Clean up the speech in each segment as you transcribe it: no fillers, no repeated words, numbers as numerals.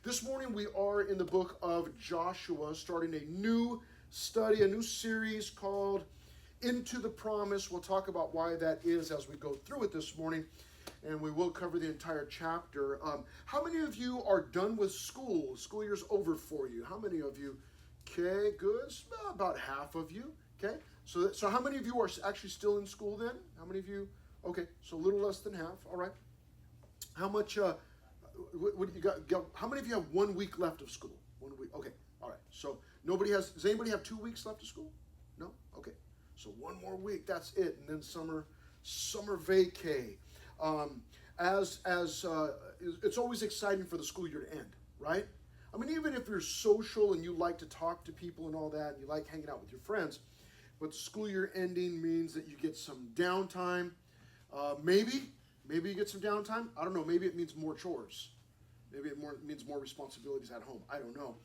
This morning we are in the book of Joshua, starting a new study, a new series called Into the Promise. We'll talk about why that is as we go through it this morning, and we will cover the entire chapter. How many of you are done with school? School year's over for you. How many of you? Okay, good. About half of you. Okay, so how many of you are actually still in school then? How many of you? Okay, so a little less than half. All right. How much? What do you got? How many of you have 1 week left of school? 1 week. Okay. All right. So nobody has. Does anybody have 2 weeks left of school? No. Okay. So one more week. That's it, and then summer vacay. It's always exciting for the school year to end, right? I mean, even if you're social and you like to talk to people and all that, and you like hanging out with your friends, but the school year ending means that you get some downtime. Maybe you get some downtime. I don't know. Maybe it means more chores. Maybe it means more responsibilities at home. I don't know.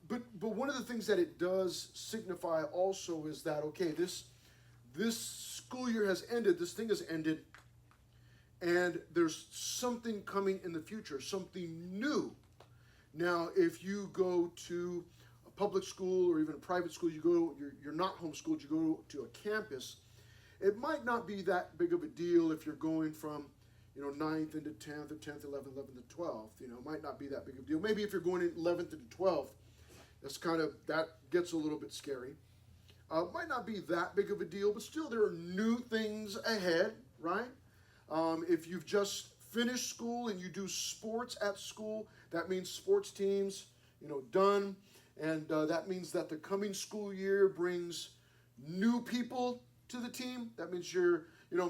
But one of the things that it does signify also is that, okay, this school year has ended. This thing has ended. And there's something coming in the future, something new. Now, if you go to a public school or even a private school, you're not homeschooled, you go to a campus, it might not be that big of a deal if you're going from, 9th into 10th or 10th, 11th, 11th to 12th. It might not be that big of a deal. Maybe if you're going in 11th into 12th, that gets a little bit scary. Might not be that big of a deal, but still there are new things ahead, right? If you've just finished school and you do sports at school, that means sports teams, done. And that means that the coming school year brings new people to the team. That means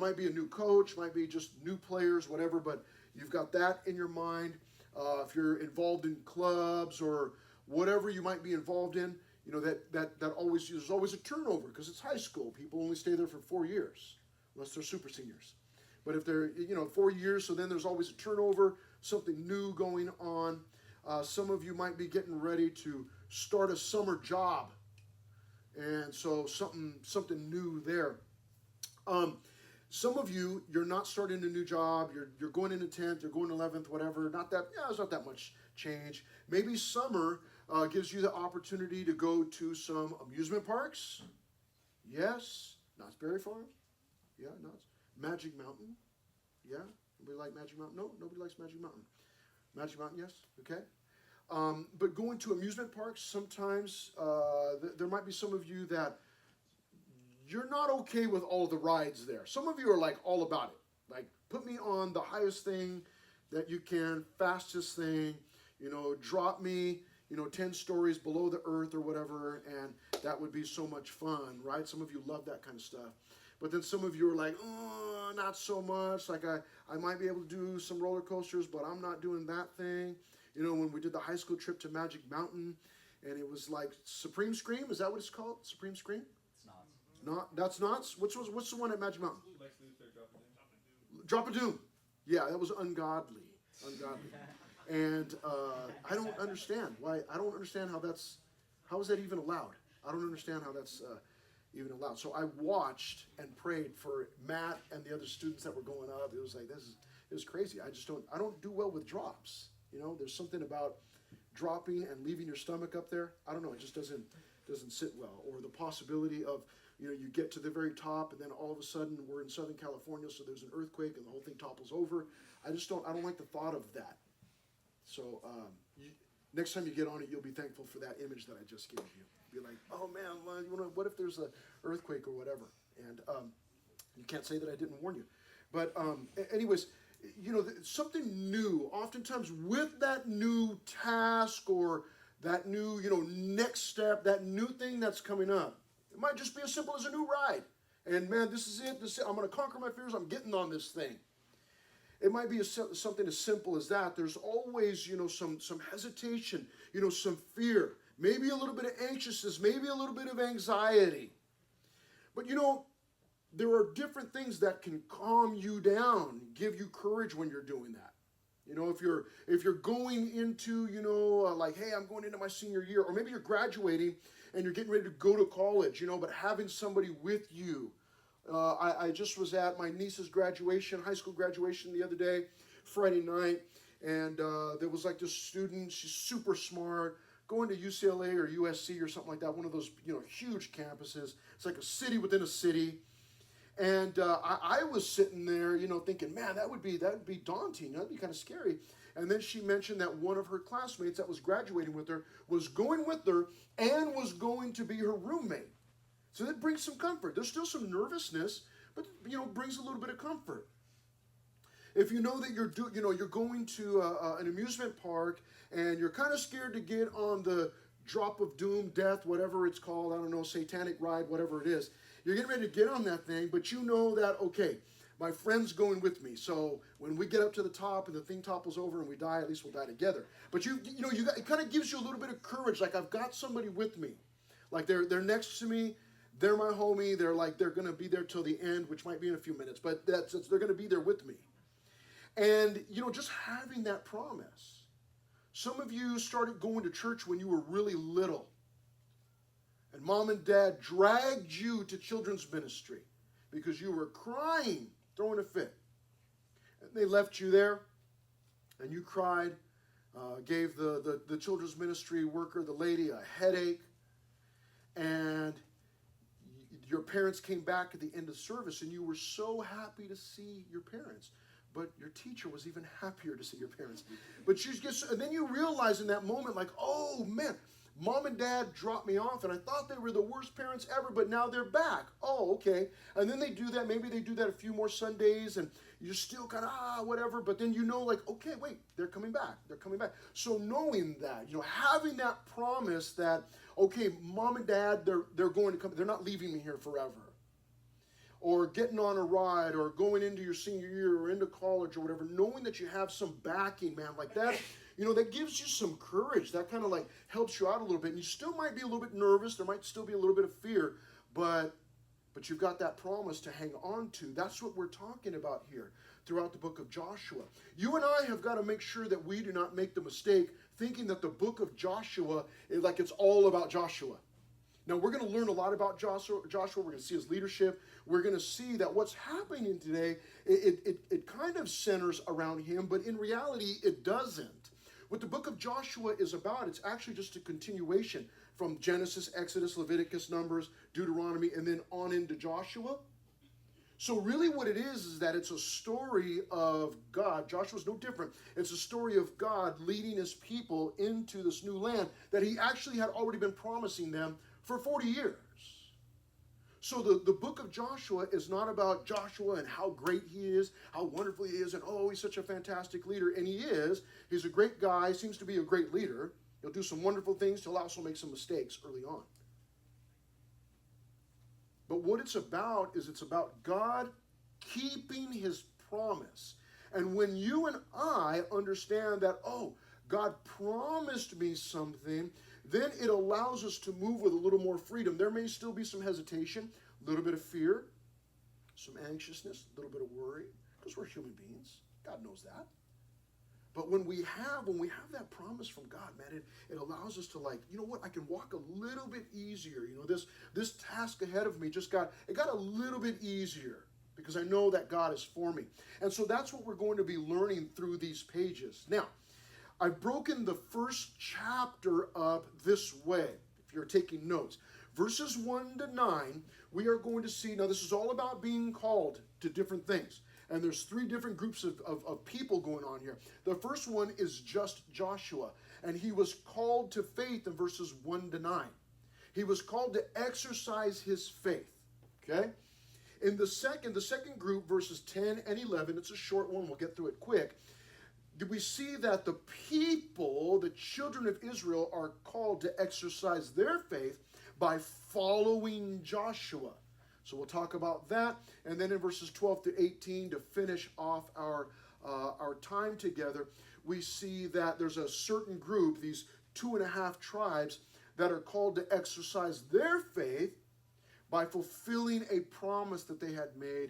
might be a new coach, might be just new players, whatever, but you've got that in your mind. If you're involved in clubs or whatever you might be involved in, there's always a turnover because it's high school. People only stay there for 4 years, unless they're super seniors. But if they're, 4 years, so then there's always a turnover, something new going on. Some of you might be getting ready to start a summer job. And so something new there. Some of you, you're not starting a new job. You're going into 10th, you're going 11th, whatever. There's not that much change. Maybe summer gives you the opportunity to go to some amusement parks. Yes. Knott's Berry Farm. Yeah, Knott's. Magic Mountain. Yeah. Nobody like Magic Mountain? No, nobody likes Magic Mountain. Magic Mountain, yes. Okay. But going to amusement parks, sometimes there might be some of you that you're not okay with all the rides there. Some of you are like all about it. Like, put me on the highest thing that you can, fastest thing, drop me, 10 stories below the earth or whatever, and that would be so much fun, right? Some of you love that kind of stuff. But then some of you are like, oh, not so much. Like, I might be able to do some roller coasters, but I'm not doing that thing. When we did the high school trip to Magic Mountain, and it was like Supreme Scream. Is that what it's called? Supreme Scream? That's Knott's. What's the one at Magic Mountain? Drop a Doom. Yeah, that was ungodly. And I don't understand why. I don't understand how is that even allowed? I don't understand how that's even allowed. So I watched and prayed for Matt and the other students that were going up. It was like, it was crazy. I don't do well with drops. There's something about dropping and leaving your stomach up there. I don't know. It just doesn't sit well. Or the possibility of, you get to the very top and then all of a sudden we're in Southern California, so there's an earthquake and the whole thing topples over. I don't like the thought of that. So next time you get on it, you'll be thankful for that image that I just gave you. Be like, oh man, what if there's an earthquake or whatever? And you can't say that I didn't warn you. But anyways, something new. Oftentimes with that new task or that new, next step, that new thing that's coming up, it might just be as simple as a new ride. And man, this is it. I'm going to conquer my fears. I'm getting on this thing. It might be something as simple as that. There's always, some hesitation, some fear, maybe a little bit of anxiousness, maybe a little bit of anxiety. But there are different things that can calm you down, give you courage when you're doing that. If you're going into, like, hey, I'm going into my senior year, or maybe you're graduating and you're getting ready to go to college, but having somebody with you. I just was at my niece's graduation, high school graduation the other day, Friday night, And there was like this student, she's super smart, going to UCLA or USC or something like that, one of those, huge campuses. It's like a city within a city. And I was sitting there, thinking, man, that would be daunting. That'd be kind of scary. And then she mentioned that one of her classmates that was graduating with her was going with her and was going to be her roommate. So that brings some comfort. There's still some nervousness, but brings a little bit of comfort. If you know that you're going to an amusement park and you're kind of scared to get on the drop of doom, death, whatever it's called, I don't know, satanic ride, whatever it is, you're getting ready to get on that thing, but you know that, okay, my friend's going with me, so when we get up to the top and the thing topples over and we die, at least we'll die together. But it kind of gives you a little bit of courage, like I've got somebody with me, like they're next to me. They're my homie. They're going to be there till the end, which might be in a few minutes, but they're going to be there with me. And, just having that promise. Some of you started going to church when you were really little. And mom and dad dragged you to children's ministry because you were crying, throwing a fit. And they left you there, and you cried, gave the children's ministry worker, the lady, a headache. And your parents came back at the end of service, and you were so happy to see your parents. But your teacher was even happier to see your parents. But and then you realize in that moment, like, oh, man, mom and dad dropped me off, and I thought they were the worst parents ever, but now they're back. Oh, okay. And then they do that. Maybe they do that a few more Sundays, and you're still kind of, whatever. But then like, okay, wait, they're coming back. They're coming back. So knowing that, having that promise that, okay, mom and dad, they're going to come. They're not leaving me here forever. Or getting on a ride, or going into your senior year, or into college, or whatever, knowing that you have some backing, man, like that, that gives you some courage. That kind of like helps you out a little bit. And you still might be a little bit nervous. There might still be a little bit of fear, but you've got that promise to hang on to. That's what we're talking about here throughout the book of Joshua. You and I have got to make sure that we do not make the mistake thinking that the book of Joshua is like it's all about Joshua. Now, we're going to learn a lot about Joshua. We're going to see his leadership. We're going to see that what's happening today, it kind of centers around him, but in reality, it doesn't. What the book of Joshua is about, it's actually just a continuation from Genesis, Exodus, Leviticus, Numbers, Deuteronomy, and then on into Joshua. So really what it is that it's a story of God. Joshua's no different. It's a story of God leading his people into this new land that he actually had already been promising them for 40 years. So the book of Joshua is not about Joshua and how great he is, how wonderful he is, and oh, he's such a fantastic leader. And he is. He's a great guy, seems to be a great leader. He'll do some wonderful things. He'll also make some mistakes early on. But what it's about is it's about God keeping his promise. And when you and I understand that, oh, God promised me something, then it allows us to move with a little more freedom. There may still be some hesitation, a little bit of fear, some anxiousness, a little bit of worry, because we're human beings. God knows that. But when we have that promise from God, man, it allows us to, like, you know what, I can walk a little bit easier. This task ahead of me got a little bit easier because I know that God is for me. And so that's what we're going to be learning through these pages. Now, I've broken the first chapter up this way, if you're taking notes. Verses 1 to 9, we are going to see, now this is all about being called to different things. And there's three different groups of people going on here. The first one is just Joshua, and he was called to faith in verses 1 to 9. He was called to exercise his faith, okay? In the second group, verses 10 and 11, it's a short one, we'll get through it quick. We see that the people, the children of Israel, are called to exercise their faith by following Joshua. So we'll talk about that. And then in verses 12 to 18, to finish off our time together, we see that there's a certain group, these 2.5 tribes, that are called to exercise their faith by fulfilling a promise that they had made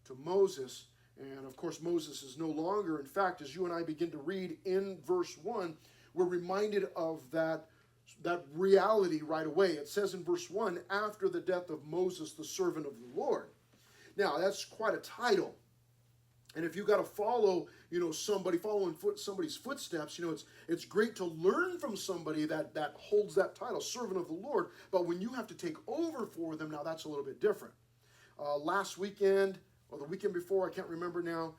to Moses. And of course, Moses is no longer. In fact, as you and I begin to read in verse 1, we're reminded of that reality right away. It says in verse 1, after the death of Moses, the servant of the Lord. Now, that's quite a title. And if you got to follow, following somebody's footsteps, it's great to learn from somebody that holds that title, servant of the Lord. But when you have to take over for them, now that's a little bit different. Last weekend or the weekend before, I can't remember now.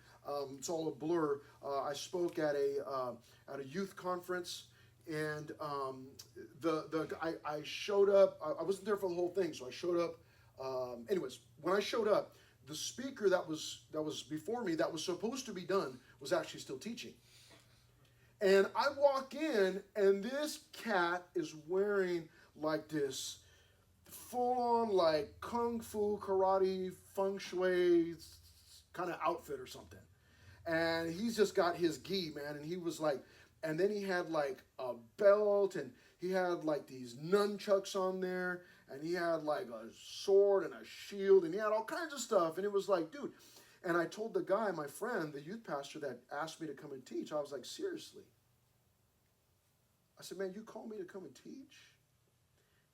It's all a blur. I spoke at a youth conference, and I showed up. I wasn't there for the whole thing, so I showed up. Anyways, when I showed up, the speaker that was before me, that was supposed to be done, was actually still teaching. And I walk in, and this cat is wearing like this full-on like kung fu, karate, feng shui kind of outfit or something. And he's just got his gi, man. And he was like, and then he had like a belt, and he had like these nunchucks on there, and he had like a sword and a shield, and he had all kinds of stuff. And it was like, dude. And I told the guy, my friend, the youth pastor that asked me to come and teach, I was like, seriously? I said, man, you call me to come and teach?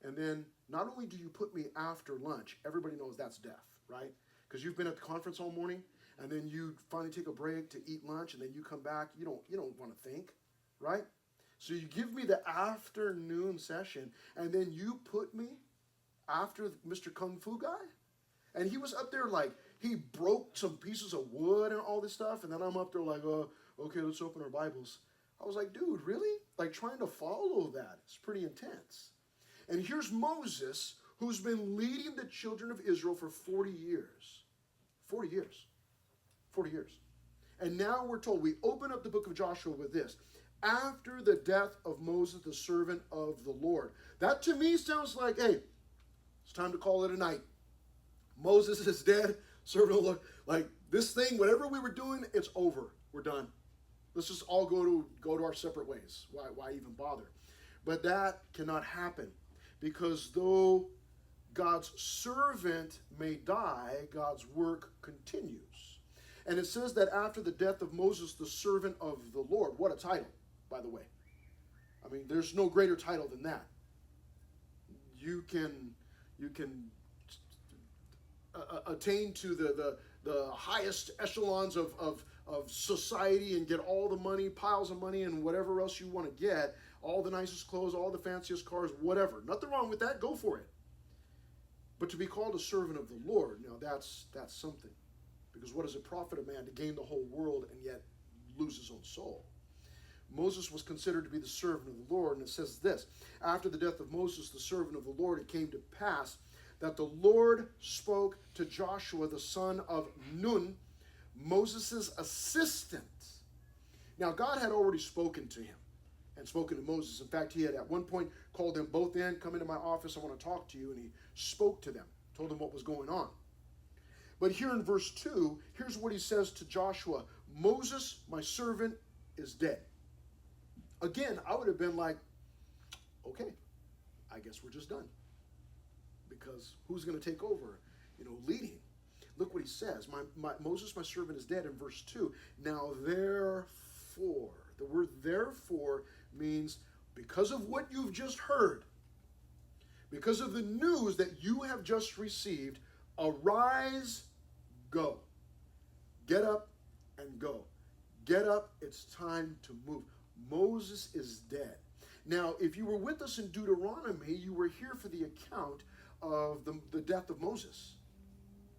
And then not only do you put me after lunch, everybody knows that's death, right? Because you've been at the conference all morning, and then you finally take a break to eat lunch, and then you come back. You don't want to think, right? So you give me the afternoon session, and then you put me after Mr. Kung Fu guy? And he was up there like, he broke some pieces of wood and all this stuff, and then I'm up there like, okay, let's open our Bibles. I was like, dude, really? Like trying to follow that. It's pretty intense. And here's Moses, who's been leading the children of Israel for 40 years. 40 years. 40 years. And now we're told, we open up the book of Joshua with this. After the death of Moses, the servant of the Lord. That to me sounds like, hey, it's time to call it a night. Moses is dead, servant of the Lord. Like this thing, whatever we were doing, it's over. We're done. Let's just all go to our separate ways. Why even bother? But that cannot happen, because though God's servant may die, God's work continues. And it says that after the death of Moses, the servant of the Lord. What a title, by the way. I mean, there's no greater title than that. You can attain to the highest echelons of society and get all the money, piles of money, and whatever else you want to get, all the nicest clothes, all the fanciest cars, whatever. Nothing wrong with that. Go for it. But to be called a servant of the Lord, now that's something. Because what does it profit a man to gain the whole world and yet lose his own soul? Moses was considered to be the servant of the Lord, and it says this, after the death of Moses, the servant of the Lord, it came to pass that the Lord spoke to Joshua, the son of Nun, Moses' assistant. Now, God had already spoken to him and spoken to Moses. In fact, he had at one point called them both in, come into my office, I want to talk to you, and he spoke to them, told them what was going on. But here in verse 2, here's what he says to Joshua, Moses, my servant, is dead. Again, I would have been like, okay, I guess we're just done. Because who's going to take over, leading? Look what he says. Moses, my servant, is dead in verse 2. Now, therefore, the word therefore means because of what you've just heard, because of the news that you have just received, arise, go. Get up and go. Get up, it's time to move. Moses is dead. Now, if you were with us in Deuteronomy, you were here for the account of the death of Moses.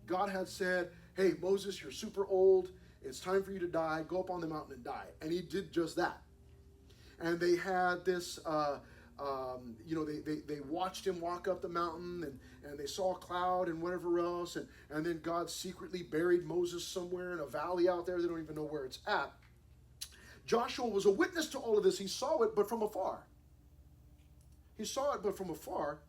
God had said, hey, Moses, you're super old. It's time for you to die. Go up on the mountain and die. And he did just that. And they had this, they watched him walk up the mountain, and they saw a cloud and whatever else. And then God secretly buried Moses somewhere in a valley out there. They don't even know where it's at. Joshua was a witness to all of this. He saw it, but from afar. He saw it, but from afar.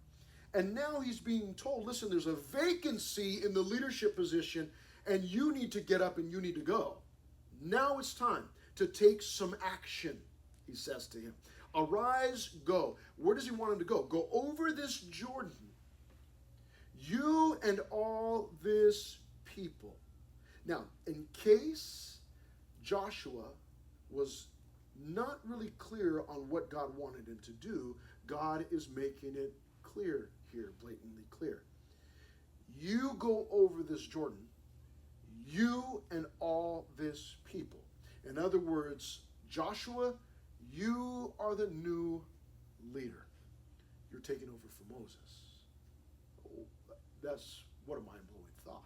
And now he's being told, listen, there's a vacancy in the leadership position, and you need to get up and you need to go. Now it's time to take some action, he says to him. Arise, go. Where does he want him to go? Go over this Jordan, you and all this people. Now, in case Joshua was not really clear on what God wanted him to do, God is making it clear here, blatantly clear. You go over this Jordan, you and all this people. In other words, Joshua, you are the new leader. You're taking over for Moses. Oh, that's what a mind-blowing thought.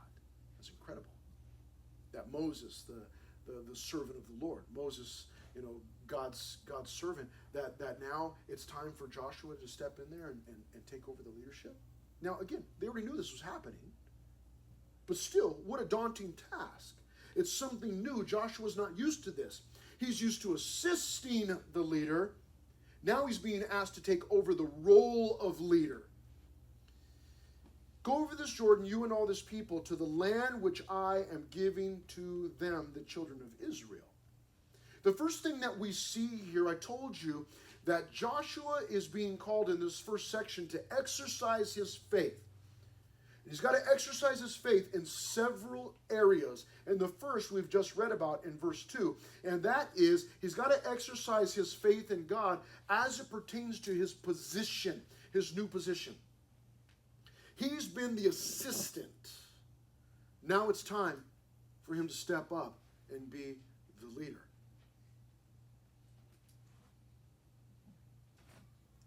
That's incredible. That Moses, the servant of the Lord, Moses, God's servant, that now it's time for Joshua to step in there and take over the leadership. Now, again, they already knew this was happening, but still, what a daunting task. It's something new. Joshua's not used to this. He's used to assisting the leader. Now he's being asked to take over the role of leader. Go over this Jordan, you and all this people, to the land which I am giving to them, the children of Israel. The first thing that we see here, I told you that Joshua is being called in this first section to exercise his faith. He's got to exercise his faith in several areas. And the first we've just read about in verse 2. And that is, he's got to exercise his faith in God as it pertains to his position, his new position. He's been the assistant. Now it's time for him to step up and be the leader.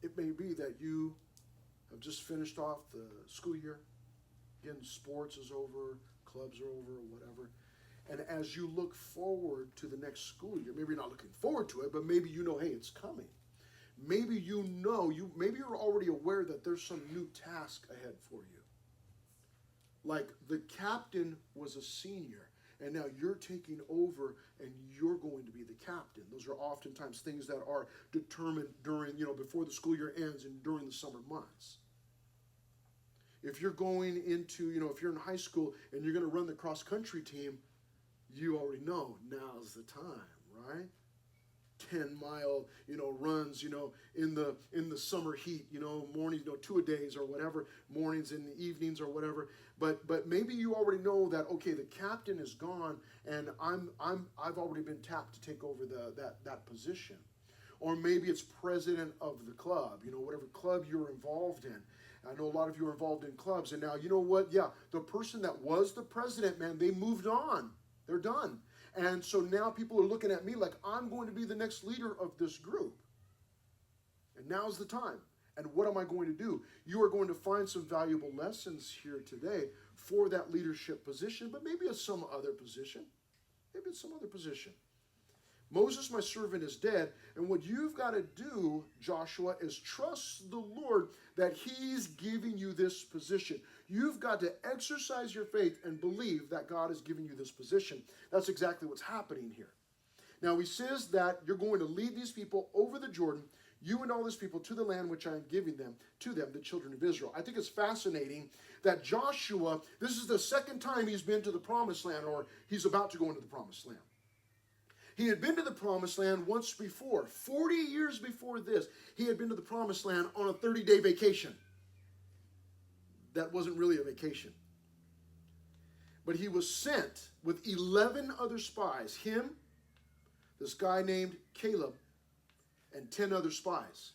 It may be that you have just finished off the school year. Again, sports is over, clubs are over, or whatever. And as you look forward to the next school year, maybe you're not looking forward to it, but maybe you know, hey, it's coming. Maybe maybe you're already aware that there's some new task ahead for you. Like the captain was a senior, and now you're taking over and you're going to be the captain. Those are oftentimes things that are determined during, before the school year ends and during the summer months. If you're going into, if you're in high school and you're going to run the cross-country team, you already know now's the time, right? 10-mile, runs, in the summer heat, mornings, 2-a-days or whatever, mornings and evenings or whatever. But maybe you already know that, okay, the captain is gone and I've already been tapped to take over that position. Or maybe it's president of the club, whatever club you're involved in. I know a lot of you are involved in clubs, and now, you know what? Yeah, the person that was the president, man, they moved on. They're done. And so now people are looking at me like I'm going to be the next leader of this group. And now's the time. And what am I going to do? You are going to find some valuable lessons here today for that leadership position, but maybe it's some other position. Maybe it's some other position. Moses, my servant, is dead, and what you've got to do, Joshua, is trust the Lord that he's giving you this position. You've got to exercise your faith and believe that God is giving you this position. That's exactly what's happening here. Now, he says that you're going to lead these people over the Jordan, you and all these people, to the land which I am giving them, to them, the children of Israel. I think it's fascinating that Joshua, this is the second time he's been to the promised land, or he's about to go into the promised land. He had been to the promised land once before. 40 years before this, he had been to the promised land on a 30-day vacation. That wasn't really a vacation. But he was sent with 11 other spies. Him, this guy named Caleb, and 10 other spies.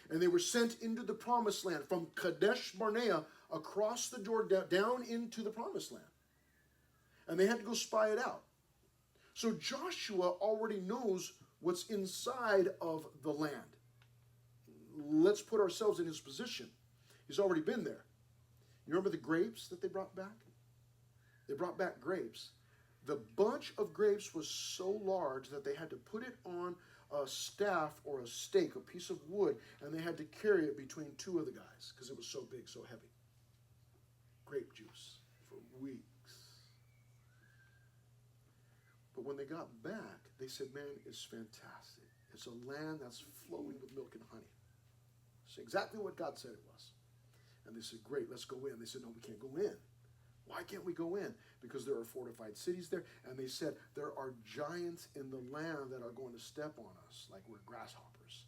And they were sent into the promised land from Kadesh Barnea across the Jordan down into the promised land. And they had to go spy it out. So Joshua already knows what's inside of the land. Let's put ourselves in his position. He's already been there. You remember the grapes that they brought back? They brought back grapes. The bunch of grapes was so large that they had to put it on a staff or a stake, a piece of wood, and they had to carry it between two of the guys because it was so big, so heavy. Grape juice for weeks. But when they got back, they said, man, it's fantastic. It's a land that's flowing with milk and honey. It's exactly what God said it was. And they said, great, let's go in. They said, no, we can't go in. Why can't we go in? Because there are fortified cities there. And they said, there are giants in the land that are going to step on us like we're grasshoppers.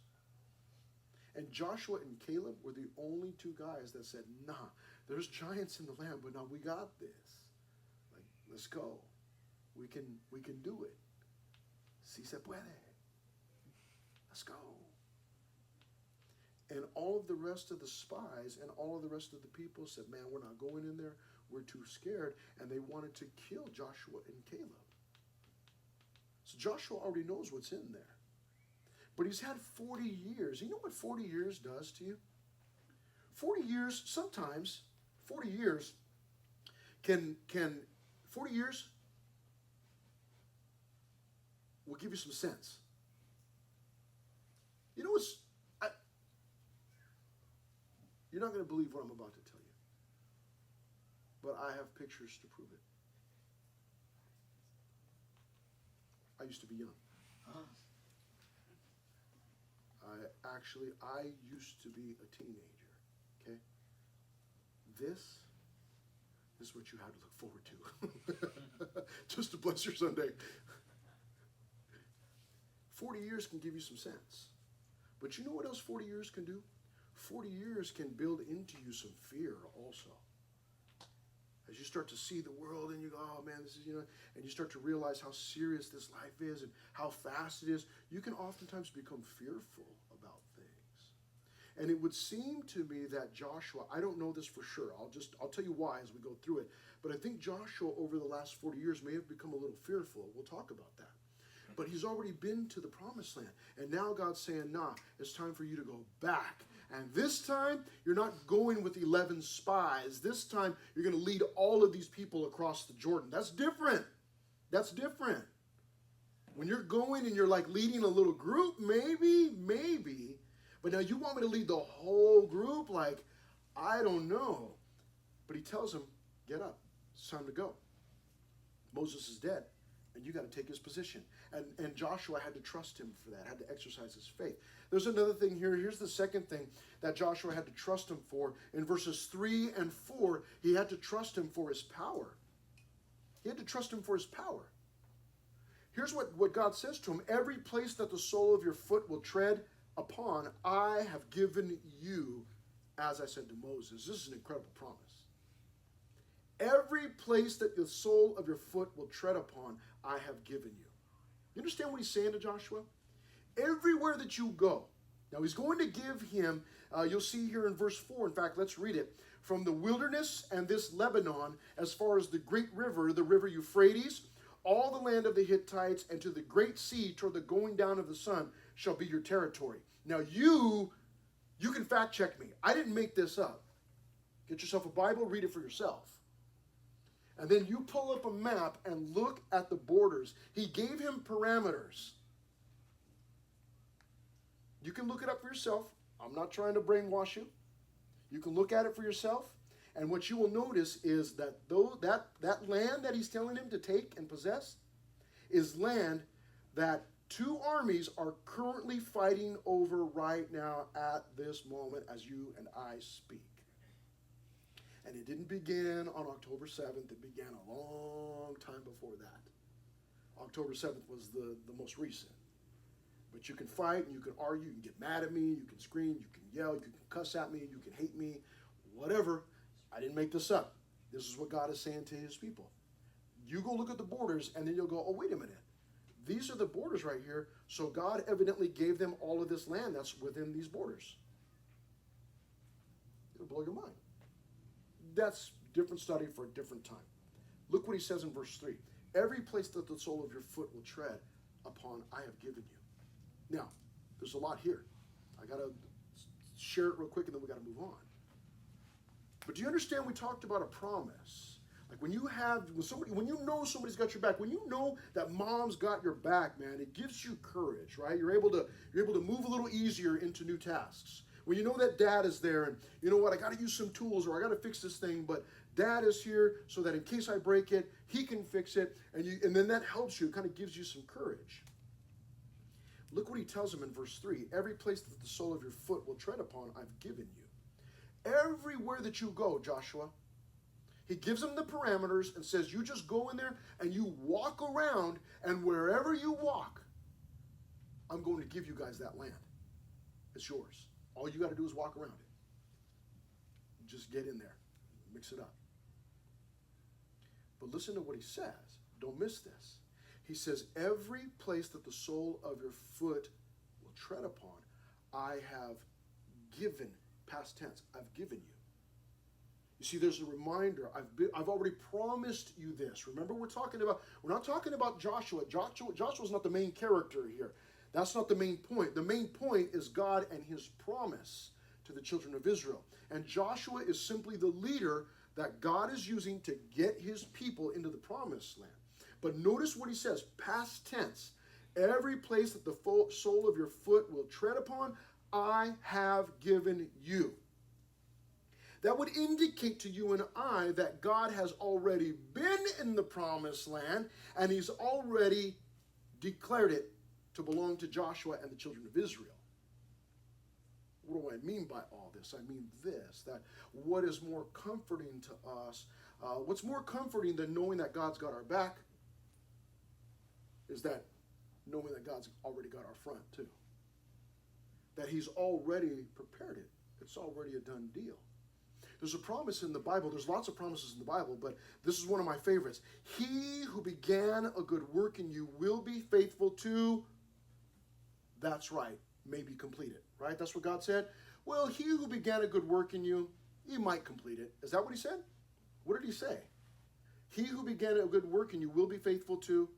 And Joshua and Caleb were the only two guys that said, nah, there's giants in the land, but now we got this. Like, let's go. We can do it. Si se puede. Let's go. And all of the rest of the spies and all of the rest of the people said, man, we're not going in there. were too scared, and they wanted to kill Joshua and Caleb. So Joshua already knows what's in there. But he's had 40 years. You know what 40 years does to you? 40 years, sometimes, 40 years 40 years will give you some sense. You know what's, you're not going to believe what I'm about to tell you. But I have pictures to prove it. I used to be young. I used to be a teenager, okay? This is what you have to look forward to. Just to bless your Sunday. 40 years can give you some sense. But you know what else 40 years can do? 40 years can build into you some fear also. As you start to see the world and you go, oh man, this is, and you start to realize how serious this life is and how fast it is, you can oftentimes become fearful about things. And it would seem to me that Joshua, I don't know this for sure, I'll tell you why as we go through it, but I think Joshua over the last 40 years may have become a little fearful. We'll talk about that. But he's already been to the promised land. And now God's saying, nah, it's time for you to go back. And this time, you're not going with 11 spies. This time, you're going to lead all of these people across the Jordan. That's different. That's different. When you're going and you're like leading a little group, maybe. But now you want me to lead the whole group? Like, I don't know. But he tells him, get up. It's time to go. Moses is dead. And you got to take his position. And Joshua had to trust him for that, had to exercise his faith. There's another thing here. Here's the second thing that Joshua had to trust him for. In verses 3 and 4, he had to trust him for his power. He had to trust him for his power. Here's what God says to him. Every place that the sole of your foot will tread upon, I have given you, as I said to Moses. This is an incredible promise. Every place that the sole of your foot will tread upon, I have given you. You understand what he's saying to Joshua? Everywhere that you go. Now he's going to give him, you'll see here in verse 4, in fact, let's read it. From the wilderness and this Lebanon, as far as the great river, the river Euphrates, all the land of the Hittites, and to the great sea toward the going down of the sun shall be your territory. Now you can fact check me. I didn't make this up. Get yourself a Bible, read it for yourself. And then you pull up a map and look at the borders. He gave him parameters. You can look it up for yourself. I'm not trying to brainwash you. You can look at it for yourself. And what you will notice is that that land that he's telling him to take and possess is land that two armies are currently fighting over right now at this moment as you and I speak. And it didn't begin on October 7th. It began a long time before that. October 7th was the most recent. But you can fight and you can argue, you can get mad at me, you can scream, you can yell, you can cuss at me, you can hate me, whatever. I didn't make this up. This is what God is saying to his people. You go look at the borders and then you'll go, oh, wait a minute. These are the borders right here. So God evidently gave them all of this land that's within these borders. It'll blow your mind. That's a different study for a different time. Look what he says in verse 3. Every place that the sole of your foot will tread upon, I have given you. Now, there's a lot here. I got to share it real quick and then we got to move on. But do you understand we talked about a promise? Like when you know somebody's got your back, when you know that mom's got your back, man, it gives you courage, right? You're able to move a little easier into new tasks. When you know that dad is there and you know what, I got to use some tools or I got to fix this thing, but dad is here so that in case I break it, he can fix it. And then that helps you. It kind of gives you some courage. Look what he tells him in verse 3. Every place that the sole of your foot will tread upon, I've given you. Everywhere that you go, Joshua, he gives him the parameters and says, you just go in there and you walk around, and wherever you walk, I'm going to give you guys that land. It's yours. All you got to do is walk around it. Just get in there. Mix it up. But listen to what he says. Don't miss this. He says, every place that the sole of your foot will tread upon, I have given. Past tense, I've given you. You see, there's a reminder. I've already promised you this. Remember, we're not talking about Joshua. Joshua's not the main character here. That's not the main point. The main point is God and his promise to the children of Israel. And Joshua is simply the leader that God is using to get his people into the promised land. But notice what he says, past tense. Every place that the sole of your foot will tread upon, I have given you. That would indicate to you and I that God has already been in the promised land and he's already declared it to belong to Joshua and the children of Israel. What do I mean by all this? I mean this, that what is more comforting to us, what's more comforting than knowing that God's got our back is that knowing that God's already got our front too. That he's already prepared it. It's already a done deal. There's a promise in the Bible. There's lots of promises in the Bible, but this is one of my favorites. He who began a good work in you will be faithful to, that's right, maybe complete it, right? That's what God said. Well, he who began a good work in you, he might complete it. Is that what he said? What did he say? He who began a good work in you will be faithful to.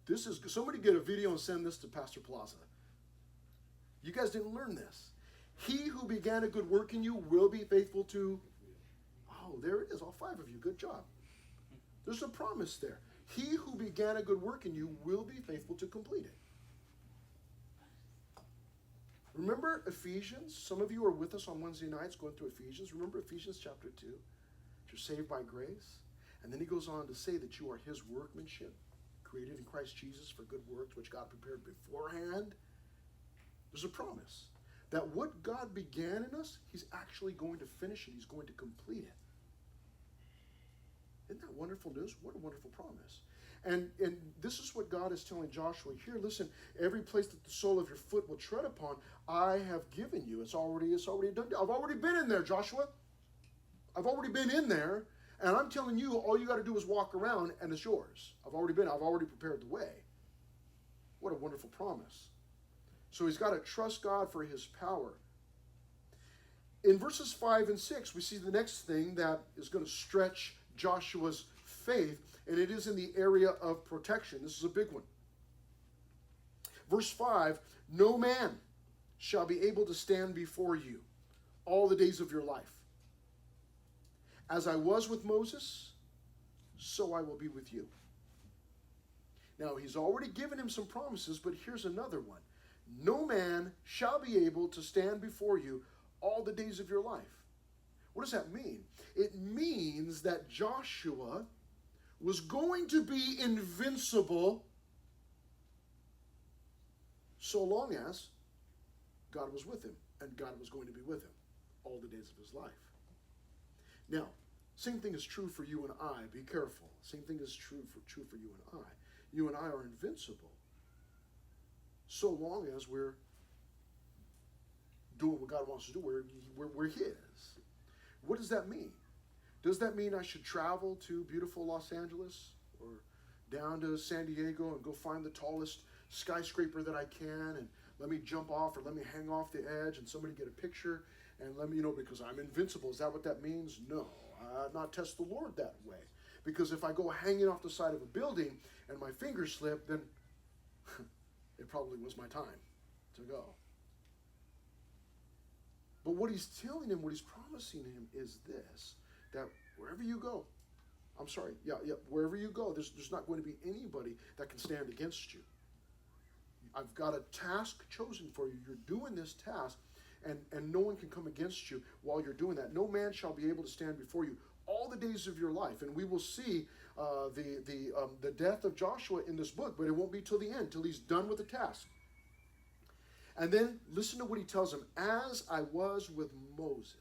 This is, somebody get a video and send this to Pastor Plaza. You guys didn't learn this. He who began a good work in you will be faithful to. Oh, there it is, all five of you. Good job. There's a promise there. He who began a good work in you will be faithful to complete it. Remember Ephesians? Some of you are with us on Wednesday nights going through Ephesians. Remember Ephesians chapter 2? You're saved by grace. And then he goes on to say that you are his workmanship, created in Christ Jesus for good works, which God prepared beforehand. There's a promise that what God began in us, he's actually going to finish it. He's going to complete it. Isn't that wonderful news? What a wonderful promise. And this is what God is telling Joshua here. Listen, every place that the sole of your foot will tread upon, I have given you. It's already done. I've already been in there, Joshua. I've already been in there. And I'm telling you, all you got to do is walk around and it's yours. I've already prepared the way. What a wonderful promise. So he's got to trust God for his power. In verses 5 and 6, we see the next thing that is going to stretch Joshua's faith, and it is in the area of protection. This is a big one. Verse 5, no man shall be able to stand before you all the days of your life. As I was with Moses, so I will be with you. Now, he's already given him some promises, but here's another one. No man shall be able to stand before you all the days of your life. What does that mean? It means that Joshua was going to be invincible so long as God was with him, and God was going to be with him all the days of his life. Now, same thing is true for you and I. Be careful. Same thing is true for you and I. You and I are invincible so long as we're doing what God wants to do. We're his. What does that mean? Does that mean I should travel to beautiful Los Angeles or down to San Diego and go find the tallest skyscraper that I can and let me jump off or let me hang off the edge and somebody get a picture and let me, because I'm invincible? Is that what that means? No. I'd not test the Lord that way. Because if I go hanging off the side of a building and my fingers slip, then it probably was my time to go. But what he's telling him, what he's promising him is this, that wherever you go, wherever you go, there's not going to be anybody that can stand against you. I've got a task chosen for you. You're doing this task, and no one can come against you while you're doing that. No man shall be able to stand before you all the days of your life. And we will see the death of Joshua in this book, but it won't be till the end, till he's done with the task. And then listen to what he tells him. As I was with Moses,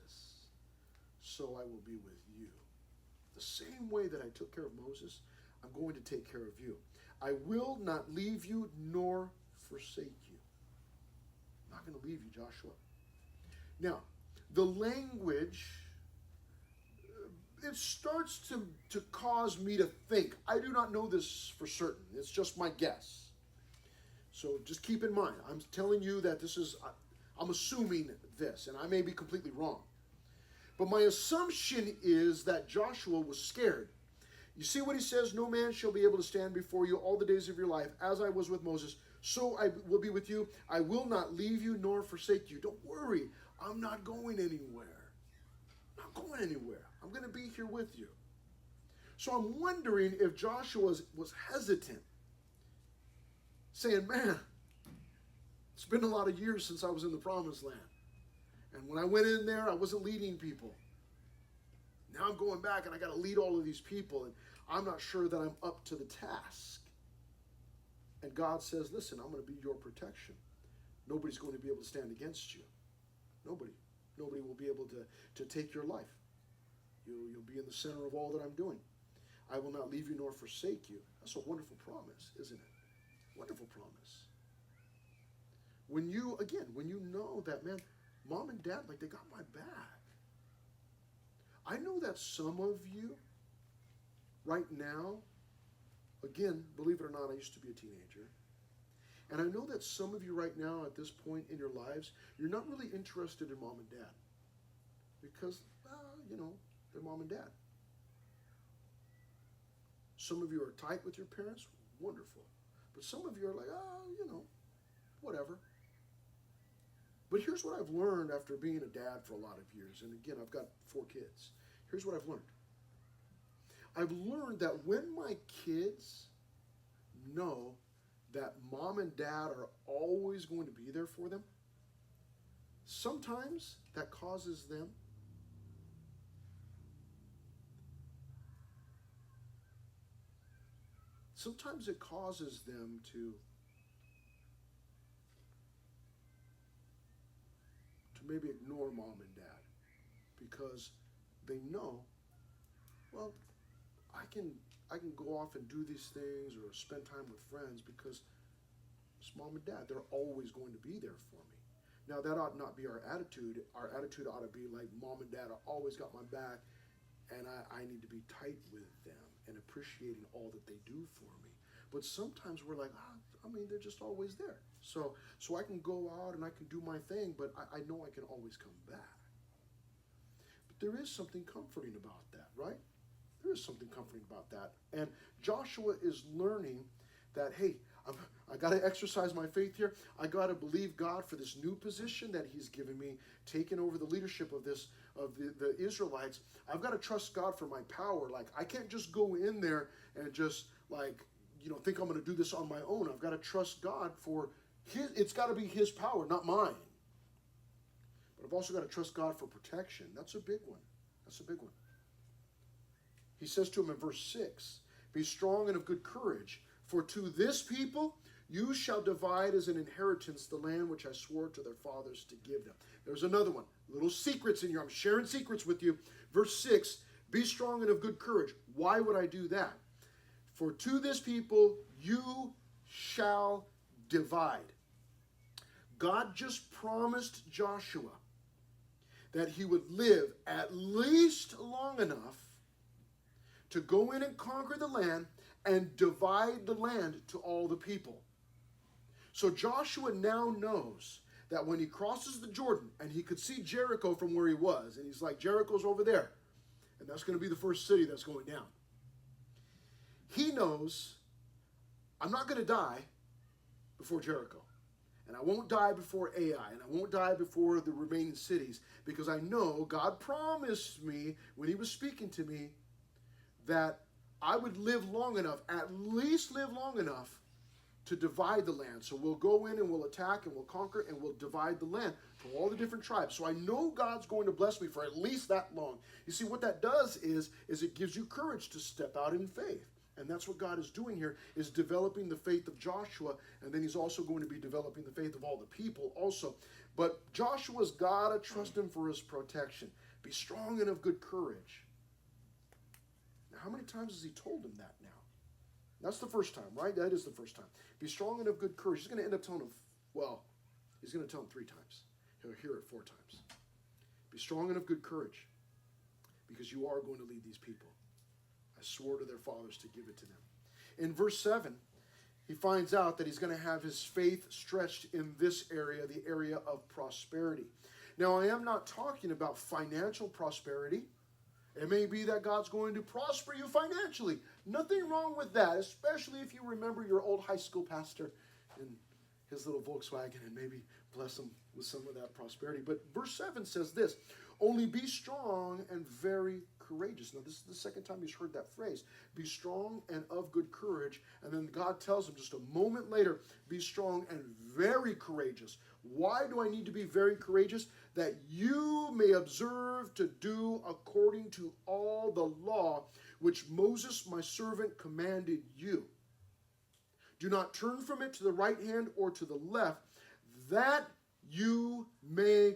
so I will be with you. The same way that I took care of Moses, I'm going to take care of you. I will not leave you nor forsake you. I'm not going to leave you, Joshua. Now, the language, it starts to cause me to think. I do not know this for certain. It's just my guess. So just keep in mind, I'm telling you that I'm assuming this, and I may be completely wrong. But my assumption is that Joshua was scared. You see what he says? No man shall be able to stand before you all the days of your life. As I was with Moses, so I will be with you. I will not leave you nor forsake you. Don't worry. I'm not going anywhere. I'm not going anywhere. I'm going to be here with you. So I'm wondering if Joshua was hesitant, saying, man, it's been a lot of years since I was in the promised land. And when I went in there, I wasn't leading people. Now I'm going back and I got to lead all of these people, and I'm not sure that I'm up to the task. And God says, listen, I'm going to be your protection. Nobody's going to be able to stand against you. Nobody. Nobody will be able to take your life. You'll be in the center of all that I'm doing. I will not leave you nor forsake you. That's a wonderful promise, isn't it? Wonderful promise. When you know that, man, mom and dad, like, they got my back. I know that some of you right now, again, believe it or not, I used to be a teenager. And I know that some of you right now at this point in your lives, you're not really interested in mom and dad. Because, they're mom and dad. Some of you are tight with your parents, wonderful. But some of you are like, whatever. But here's what I've learned after being a dad for a lot of years. And again, I've got 4 kids. Here's what I've learned. I've learned that when my kids know that mom and dad are always going to be there for them, sometimes that causes them to maybe ignore mom and dad because they know, well, I can go off and do these things or spend time with friends because it's mom and dad. They're always going to be there for me. Now, that ought not be our attitude. Our attitude ought to be like, mom and dad always got my back, and I need to be tight with them and appreciating all that they do for me. But sometimes we're like, they're just always there. So I can go out and I can do my thing, but I know I can always come back. But there is something comforting about that, right? There is something comforting about that. And Joshua is learning that, hey, I got to exercise my faith here. I got to believe God for this new position that he's given me, taking over the leadership of the Israelites. I've got to trust God for my power. Like, I can't just go in there and just think I'm going to do this on my own. I've got to trust God for it's got to be his power, not mine. But I've also got to trust God for protection. That's a big one. That's a big one. He says to him in verse 6, be strong and of good courage, for to this people you shall divide as an inheritance the land which I swore to their fathers to give them. There's another one. Little secrets in here. I'm sharing secrets with you. Verse 6, be strong and of good courage. Why would I do that? For to this people you shall divide. God just promised Joshua that he would live at least long enough to go in and conquer the land and divide the land to all the people. So Joshua now knows that when he crosses the Jordan, and he could see Jericho from where he was, and he's like, Jericho's over there, and that's going to be the first city that's going down. He knows, I'm not going to die before Jericho. And I won't die before Ai, and I won't die before the remaining cities, because I know God promised me when he was speaking to me that I would live long enough, at least live long enough to divide the land. So we'll go in and we'll attack and we'll conquer and we'll divide the land to all the different tribes. So I know God's going to bless me for at least that long. You see, what that does is it gives you courage to step out in faith. And that's what God is doing here, is developing the faith of Joshua, and then he's also going to be developing the faith of all the people also. But Joshua's got to trust him for his protection. Be strong and of good courage. Now, how many times has he told him that now? That's the first time, right? That is the first time. Be strong and of good courage. He's going to end up telling him, he's going to tell him 3 times. He'll hear it 4 times. Be strong and of good courage, because you are going to lead these people. I swore to their fathers to give it to them. In verse 7, he finds out that he's going to have his faith stretched in this area, the area of prosperity. Now, I am not talking about financial prosperity. It may be that God's going to prosper you financially. Nothing wrong with that, especially if you remember your old high school pastor and his little Volkswagen and maybe bless him with some of that prosperity. But verse 7 says this, only be strong and very courageous. Now, this is the second time he's heard that phrase. Be strong and of good courage. And then God tells him just a moment later, be strong and very courageous. Why do I need to be very courageous? That you may observe to do according to all the law which Moses my servant commanded you. Do not turn from it to the right hand or to the left, that you may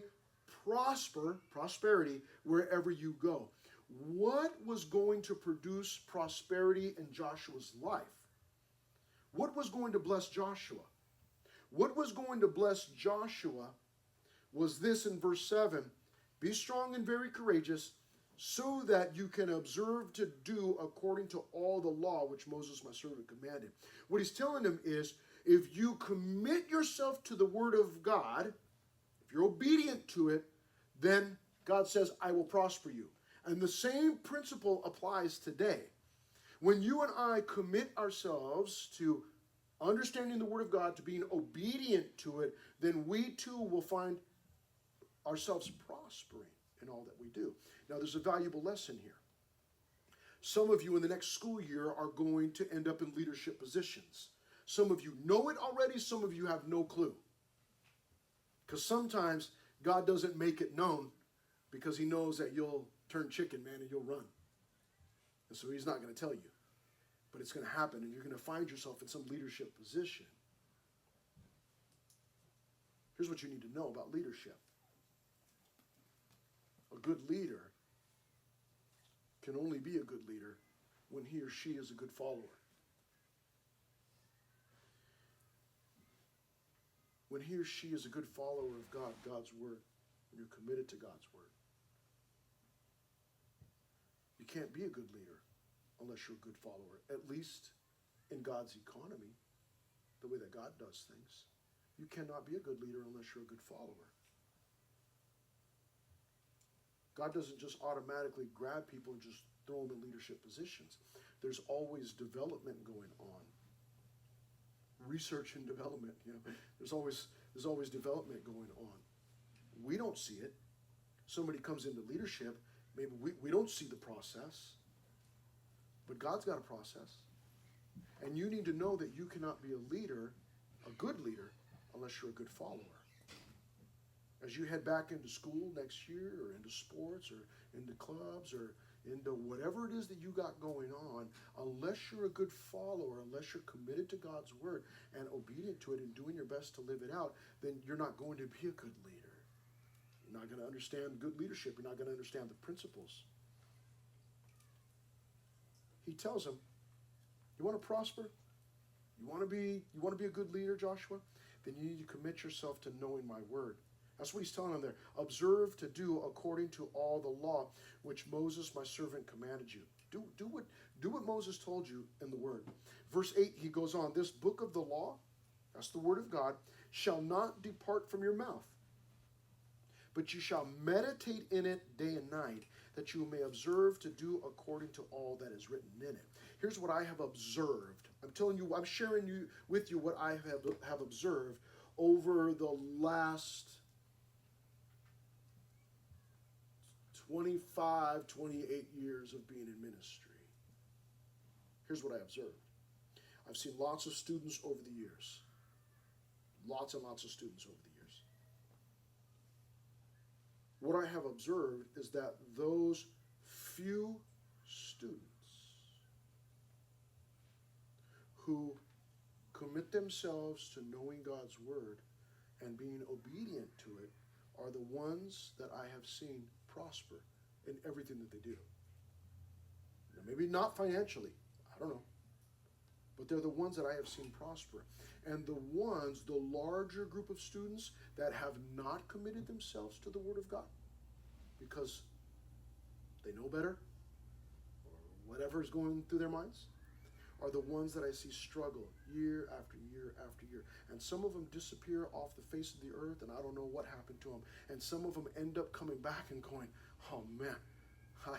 prosperity, wherever you go. What was going to produce prosperity in Joshua's life? What was going to bless Joshua? What was going to bless Joshua was this in verse 7. Be strong and very courageous, so that you can observe to do according to all the law which Moses my servant commanded. What he's telling them is, if you commit yourself to the word of God, if you're obedient to it, then God says, I will prosper you. And the same principle applies today. When you and I commit ourselves to understanding the word of God, to being obedient to it, then we too will find ourselves prospering in all that we do. Now, there's a valuable lesson here. Some of you in the next school year are going to end up in leadership positions. Some of you know it already, some of you have no clue. Because sometimes God doesn't make it known because he knows that you'll turn chicken, man, and you'll run. And so he's not going to tell you. But it's going to happen, and you're going to find yourself in some leadership position. Here's what you need to know about leadership. A good leader can only be a good leader when he or she is a good follower. When he or she is a good follower of God, God's word, and you're committed to God's word. You can't be a good leader unless you're a good follower, at least in God's economy, the way that God does things. You cannot be a good leader unless you're a good follower. God doesn't just automatically grab people and just throw them in leadership positions. There's always development going on. Research and development, there's always development going on. We don't see it. Somebody comes into leadership, maybe we don't see the process, but God's got a process. And you need to know that you cannot be a leader, a good leader, unless you're a good follower. As you head back into school next year, or into sports, or into clubs, or into whatever it is that you got going on, unless you're a good follower, unless you're committed to God's word and obedient to it and doing your best to live it out, then you're not going to be a good leader. You're not going to understand good leadership. You're not going to understand the principles. He tells him, you want to prosper? You want to be a good leader, Joshua? Then you need to commit yourself to knowing my word. That's what he's telling them there. Observe to do according to all the law which Moses, my servant, commanded you. Do what Moses told you in the word. Verse 8, he goes on, this book of the law, that's the word of God, shall not depart from your mouth, but you shall meditate in it day and night, that you may observe to do according to all that is written in it. Here's what I have observed. I'm telling you, I'm sharing with you what I have observed over the last 25, 28 years of being in ministry. Here's what I observed. I've seen lots of students over the years. Lots and lots of students over the years. What I have observed is that those few students who commit themselves to knowing God's word and being obedient to it are the ones that I have seen prosper in everything that they do. Now, maybe not financially, I don't know, but they're the ones that I have seen prosper. And the larger group of students that have not committed themselves to the word of God because they know better or whatever is going through their minds, are the ones that I see struggle year after year after year. And some of them disappear off the face of the earth, and I don't know what happened to them. And some of them end up coming back and going, oh man, I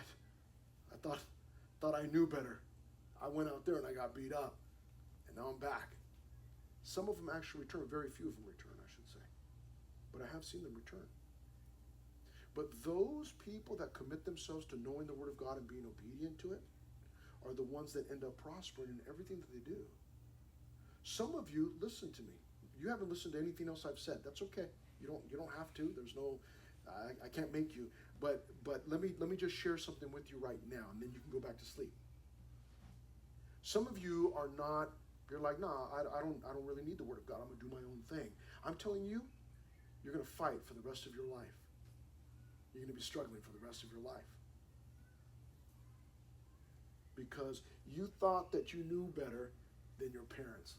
thought I knew better. I went out there and I got beat up, and now I'm back. Some of them actually return. Very few of them return, I should say. But I have seen them return. But those people that commit themselves to knowing the Word of God and being obedient to it are the ones that end up prospering in everything that they do. Some of you, listen to me. You haven't listened to anything else I've said. That's okay. You don't have to. There's no, I can't make you. But let me just share something with you right now, and then you can go back to sleep. Some of you are not. You're like, nah, I don't really need the Word of God. I'm gonna do my own thing. I'm telling you, you're gonna fight for the rest of your life. You're gonna be struggling for the rest of your life. Because you thought that you knew better than your parents.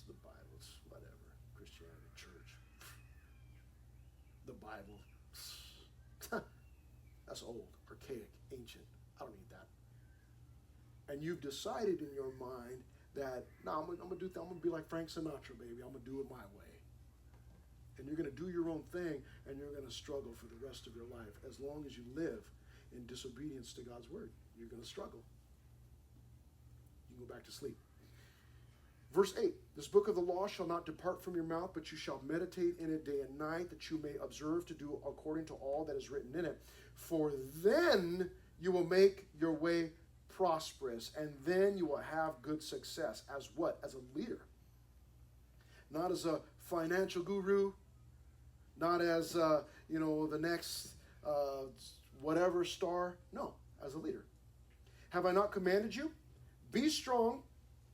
The Bible's whatever. Christianity, church. The Bible. That's old, archaic, ancient. I don't need that. And you've decided in your mind that, no, I'm gonna be like Frank Sinatra, baby. I'm gonna do it my way. And you're gonna do your own thing, and you're gonna struggle for the rest of your life. As long as you live in disobedience to God's word, you're gonna struggle. You can go back to sleep. Verse 8, this book of the law shall not depart from your mouth, but you shall meditate in it day and night, that you may observe to do according to all that is written in it. For then you will make your way prosperous, and then you will have good success. As what? As a leader. Not as a financial guru, not as, the next whatever star. No, as a leader. Have I not commanded you? Be strong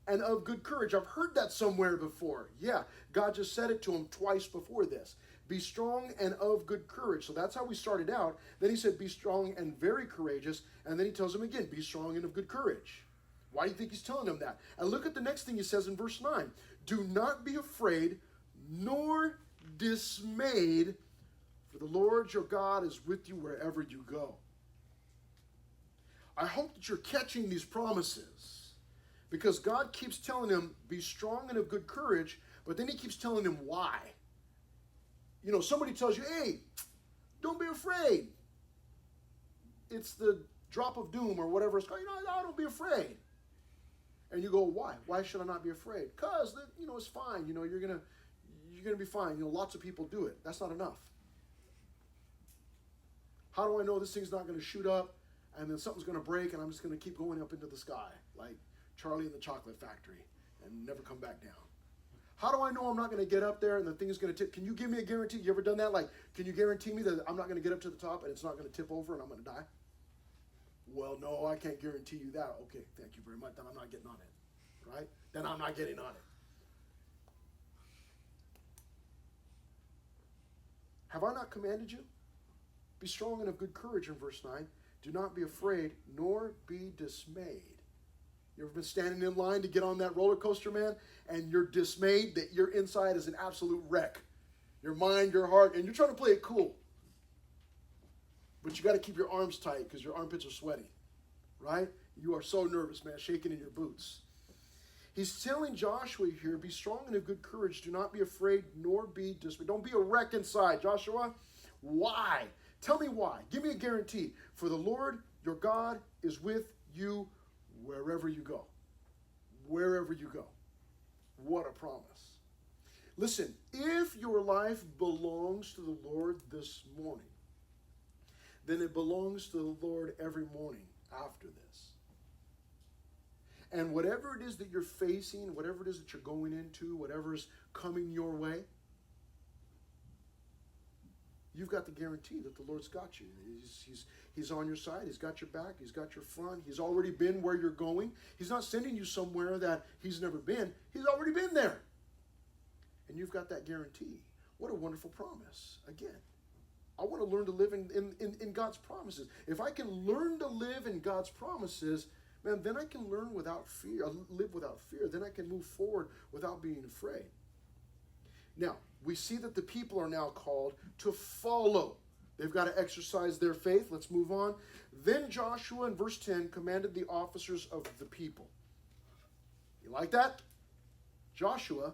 and of good courage. I've heard that somewhere before. Yeah, God just said it to him twice before this. Be strong and of good courage. So that's how we started out. Then he said, be strong and very courageous. And then he tells him again, be strong and of good courage. Why do you think he's telling him that? And look at the next thing he says in verse 9. Do not be afraid nor dismayed, for the Lord your God is with you wherever you go. I hope that you're catching these promises, because God keeps telling him, be strong and of good courage, but then he keeps telling him why. Somebody tells you, hey, don't be afraid. It's the drop of doom or whatever it's called. No, don't be afraid. And you go, why? Why should I not be afraid? Because, it's fine. You're gonna be fine. Lots of people do it. That's not enough. How do I know this thing's not going to shoot up and then something's going to break and I'm just going to keep going up into the sky like Charlie in the Chocolate Factory and never come back down? How do I know I'm not going to get up there and the thing is going to tip? Can you give me a guarantee? You ever done that? Like, can you guarantee me that I'm not going to get up to the top and it's not going to tip over and I'm going to die? Well, no, I can't guarantee you that. Okay, thank you very much. Then I'm not getting on it, right? Then I'm not getting on it. Have I not commanded you? Be strong and of good courage in verse 9. Do not be afraid, nor be dismayed. You ever been standing in line to get on that roller coaster, man, and you're dismayed that your inside is an absolute wreck? Your mind, your heart, and you're trying to play it cool. But you got to keep your arms tight because your armpits are sweaty, right? You are so nervous, man, shaking in your boots. He's telling Joshua here, be strong and of good courage. Do not be afraid, nor be dismayed. Don't be a wreck inside, Joshua. Why? Tell me why. Give me a guarantee. For the Lord, your God, is with you wherever you go. Wherever you go. What a promise. Listen, if your life belongs to the Lord this morning, then it belongs to the Lord every morning after this. And whatever it is that you're facing, whatever it is that you're going into, whatever is coming your way, you've got the guarantee that the Lord's got you. He's on your side. He's got your back. He's got your front. He's already been where you're going. He's not sending you somewhere that he's never been. He's already been there. And you've got that guarantee. What a wonderful promise. Again, I want to learn to live in God's promises. If I can learn to live in God's promises, man, then I can learn without fear, live without fear. Then I can move forward without being afraid. Now, we see that the people are now called to follow. They've got to exercise their faith. Let's move on. Then Joshua, in verse 10, commanded the officers of the people. You like that? Joshua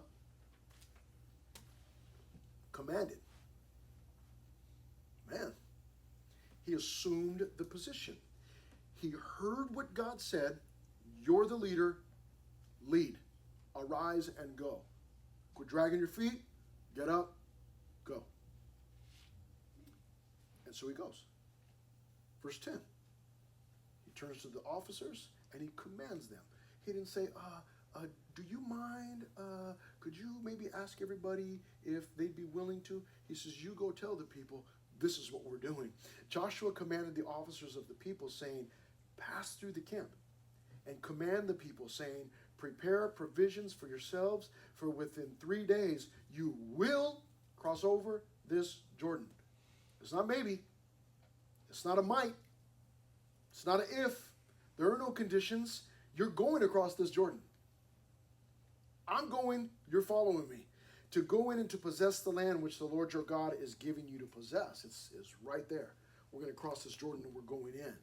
commanded. Man, he assumed the position. He heard what God said. You're the leader. Lead. Arise and go. Quit dragging your feet. Get up. Go. And so he goes. Verse 10. He turns to the officers and he commands them. He didn't say, do you mind? Could you maybe ask everybody if they'd be willing to? He says, you go tell the people, this is what we're doing. Joshua commanded the officers of the people, saying, pass through the camp and command the people, saying, prepare provisions for yourselves, for within 3 days you will cross over this Jordan. It's not maybe. It's not a might. It's not an if. There are no conditions. You're going across this Jordan. I'm going, you're following me. To go in and to possess the land which the Lord your God is giving you to possess. It's right there. We're going to cross this Jordan and we're going in.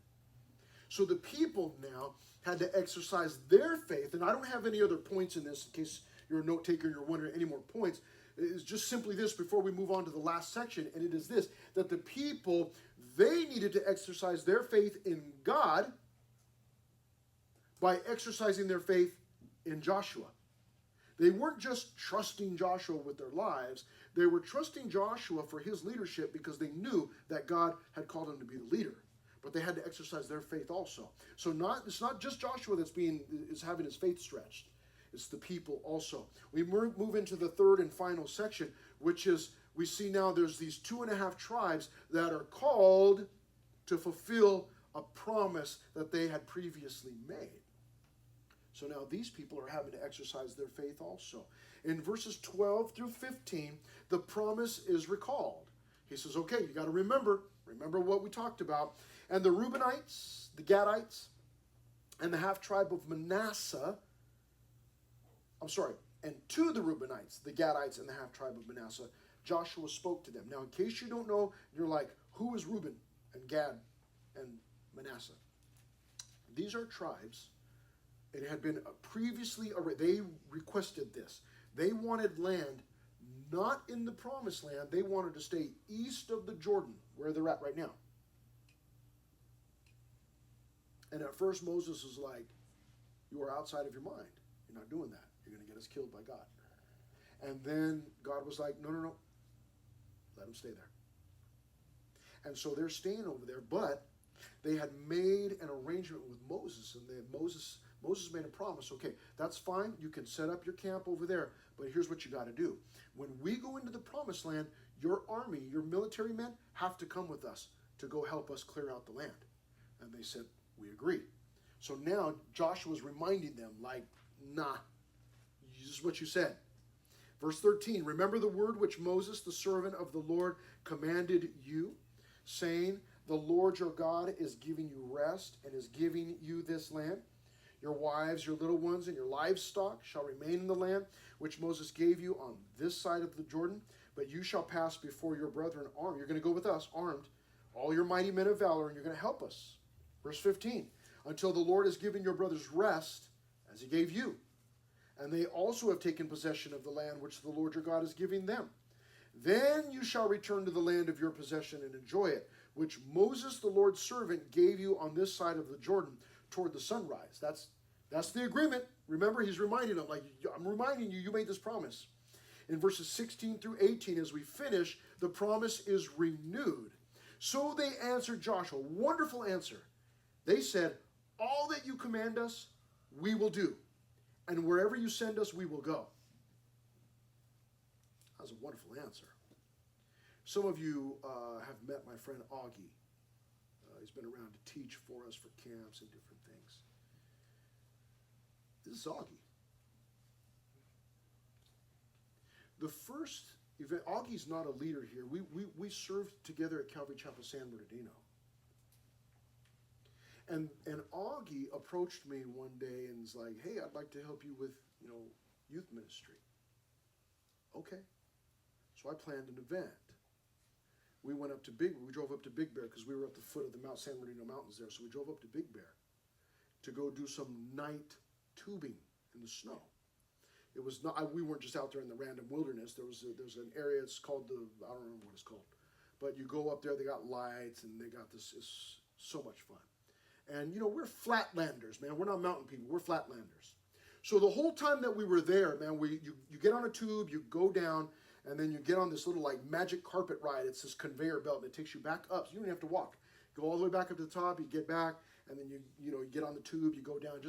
So the people now had to exercise their faith, and I don't have any other points in this in case you're a note taker and you're wondering any more points. It's just simply this before we move on to the last section, and it is this, that the people, they needed to exercise their faith in God by exercising their faith in Joshua. They weren't just trusting Joshua with their lives. They were trusting Joshua for his leadership because they knew that God had called him to be the leader. But they had to exercise their faith also. So it's not just Joshua is having his faith stretched. It's the people also. We move into the third and final section, which is, we see now there's these 2.5 tribes that are called to fulfill a promise that they had previously made. So now these people are having to exercise their faith also. In verses 12 through 15, the promise is recalled. He says, okay, you got to remember what we talked about. And the Reubenites, the Gadites, and the half-tribe of Manasseh, and to the Reubenites, the Gadites, and the half-tribe of Manasseh, Joshua spoke to them. Now, in case you don't know, you're like, who is Reuben and Gad and Manasseh? These are tribes. It had been previously, they requested this. They wanted land not in the promised land. They wanted to stay east of the Jordan, where they're at right now. And at first Moses was like, you are outside of your mind. You're not doing that. You're going to get us killed by God. And then God was like, no. Let them stay there. And so they're staying over there, but they had made an arrangement with Moses, and Moses made a promise. Okay, that's fine. You can set up your camp over there, but here's what you got to do. When we go into the promised land, your army, your military men have to come with us to go help us clear out the land. And they said, we agree. So now Joshua's reminding them, like, nah, this is what you said. Verse 13, remember the word which Moses, the servant of the Lord, commanded you, saying, the Lord your God is giving you rest and is giving you this land. Your wives, your little ones, and your livestock shall remain in the land which Moses gave you on this side of the Jordan. But you shall pass before your brethren armed. You're going to go with us armed, all your mighty men of valor, and you're going to help us. Verse 15, until the Lord has given your brothers rest, as he gave you. And they also have taken possession of the land which the Lord your God is giving them. Then you shall return to the land of your possession and enjoy it, which Moses, the Lord's servant, gave you on this side of the Jordan toward the sunrise. That's the agreement. Remember, he's reminding them, like, I'm reminding you, you made this promise. In verses 16 through 18, as we finish, the promise is renewed. So they answered Joshua. Wonderful answer. They said, all that you command us, we will do. And wherever you send us, we will go. That was a wonderful answer. Some of you have met my friend Augie. He's been around to teach for us for camps and different things. This is Augie. The first event, Augie's not a leader here. We served together at Calvary Chapel San Bernardino. And Augie approached me one day and was like, hey, I'd like to help you with, youth ministry. Okay. So I planned an event. We drove up to Big Bear because we were at the foot of the Mount San Bernardino Mountains there. So we drove up to Big Bear to go do some night tubing in the snow. It was not. We weren't just out there in the random wilderness. There's an area. It's called I don't remember what it's called, but you go up there. They got lights and they got this. It's so much fun. And we're flatlanders, man. We're not mountain people. We're flatlanders. So the whole time that we were there, man, you get on a tube, you go down, and then you get on this little like magic carpet ride. It's this conveyor belt, and it takes you back up. So you don't have to walk. Go all the way back up to the top. You get back, and then you get on the tube. You go down.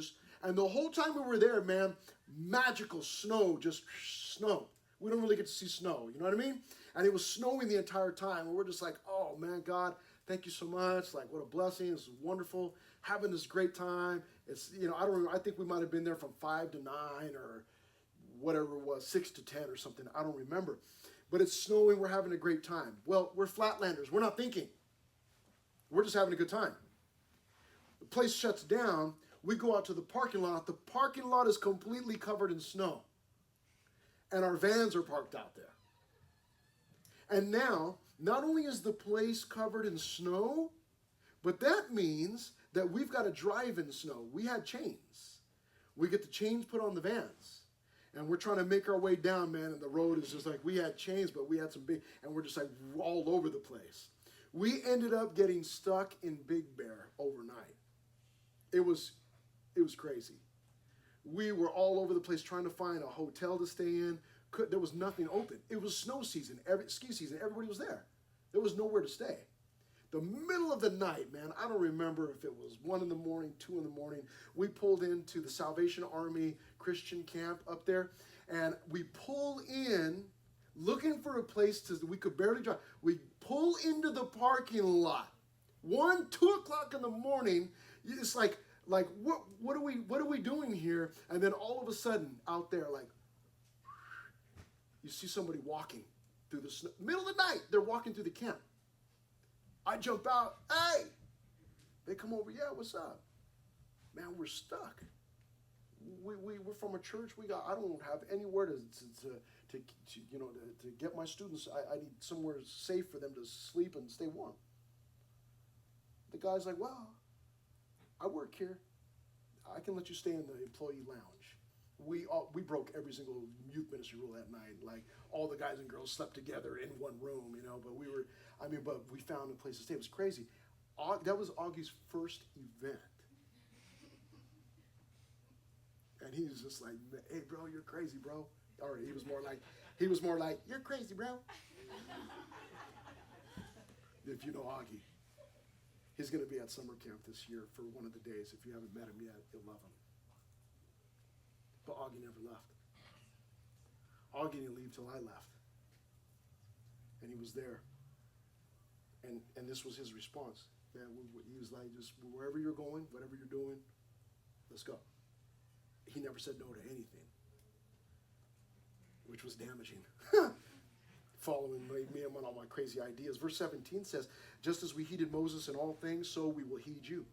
And the whole time we were there, man, magical snow, just snow. We don't really get to see snow. You know what I mean? And it was snowing the entire time, and we're just like, oh man, God, thank you so much. Like, what a blessing. This is wonderful. Having this great time. It's, I don't remember. I think we might have been there from 5 to 9 or whatever it was, 6 to 10 or something. I don't remember. But it's snowing. We're having a great time. Well, we're flatlanders. We're not thinking. We're just having a good time. The place shuts down. We go out to the parking lot. The parking lot is completely covered in snow. And our vans are parked out there. And now, not only is the place covered in snow, but that means that we've got to drive in snow. We had chains. We get the chains put on the vans. And we're trying to make our way down, man, and the road is just like, we had chains, but we had some big, and we're just like all over the place. We ended up getting stuck in Big Bear overnight. It was crazy. We were all over the place trying to find a hotel to stay in. There was nothing open. It was snow season, ski season. Everybody was there. There was nowhere to stay. The middle of the night, man, I don't remember if it was 1 in the morning, 2 in the morning. We pulled into the Salvation Army Christian camp up there, and we pull in looking for a place we could barely drive. We pull into the parking lot. 1, 2 o'clock in the morning. It's like what are we doing here? And then all of a sudden, out there, like, you see somebody walking through the snow. Middle of the night, they're walking through the camp. I jump out. Hey! They come over. Yeah, what's up? Man, we're stuck. We're from a church. I don't have anywhere to get my students. I need somewhere safe for them to sleep and stay warm. The guy's like, well, I work here. I can let you stay in the employee lounge. We broke every single youth ministry rule that night. Like, all the guys and girls slept together in one room, but we found a place to stay. It was crazy. That was Augie's first event. And he was just like, hey, bro, you're crazy, bro. Or he was more like, you're crazy, bro. If you know Augie. He's going to be at summer camp this year for one of the days. If you haven't met him yet, you'll love him. But Augie never left. Augie didn't leave till I left. And he was there. And this was his response. Man, he was like, just wherever you're going, whatever you're doing, let's go. He never said no to anything, which was damaging. Following me on all my crazy ideas. Verse 17 says, just as we heeded Moses in all things, so we will heed you.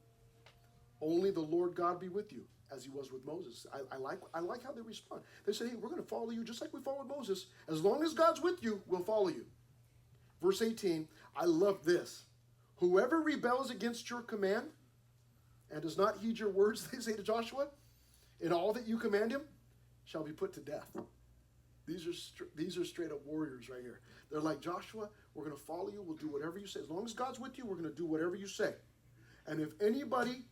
Only the Lord God be with you, as he was with Moses. I like how they respond. They say, hey, we're going to follow you just like we followed Moses. As long as God's with you, we'll follow you. Verse 18, I love this. Whoever rebels against your command and does not heed your words, they say to Joshua, in all that you command him, shall be put to death. These are straight up warriors right here. They're like, Joshua, we're going to follow you. We'll do whatever you say. As long as God's with you, we're going to do whatever you say. And if anybody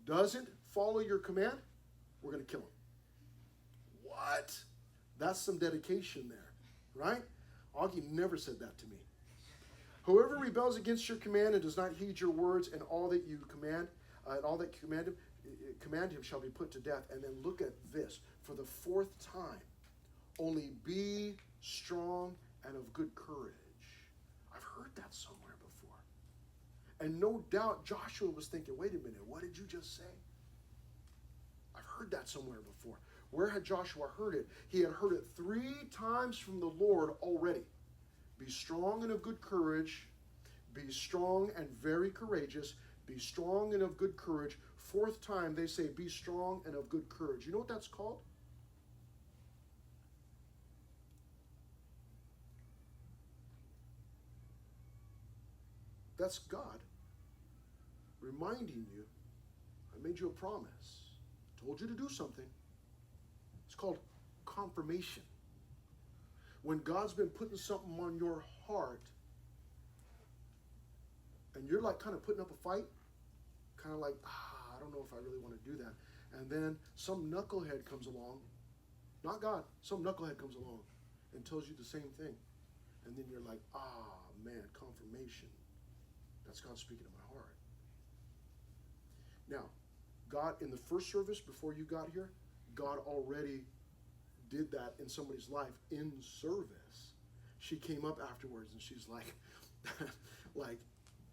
doesn't follow your command, we're going to kill him. What? That's some dedication there, right? Augie never said that to me. Whoever rebels against your command and does not heed your words and all that you command, and all that you command him shall be put to death. And then look at this. For the 4th time, only be strong and of good courage. I've heard that somewhere before. And no doubt Joshua was thinking, wait a minute, what did you just say? I've heard that somewhere before. Where had Joshua heard it? He had heard it 3 times from the Lord already. Be strong and of good courage. Be strong and very courageous. Be strong and of good courage. 4th time they say, be strong and of good courage. You know what that's called? That's God reminding you, I made you a promise, told you to do something, called confirmation. When God's been putting something on your heart, and you're like kind of putting up a fight, kind of like, I don't know if I really want to do that. And then some knucklehead comes along, not God, some knucklehead comes along and tells you the same thing. And then you're like, man, confirmation. That's God speaking to my heart. Now, God, in the first service before you got here, God already did that in somebody's life in service. She came up afterwards and she's like, like,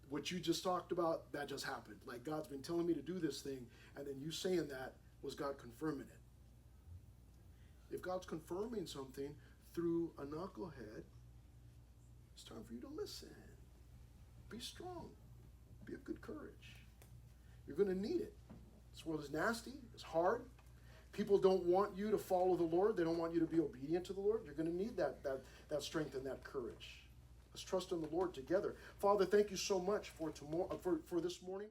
what you just talked about, that just happened. Like, God's been telling me to do this thing, and then you saying that was God confirming it. If God's confirming something through a knucklehead, it's time for you to listen. Be strong. Be of good courage. You're going to need it. This world is nasty. It's hard. People don't want you to follow the Lord. They don't want you to be obedient to the Lord. You're going to need that strength and that courage. Let's trust in the Lord together. Father, thank you so much for this morning.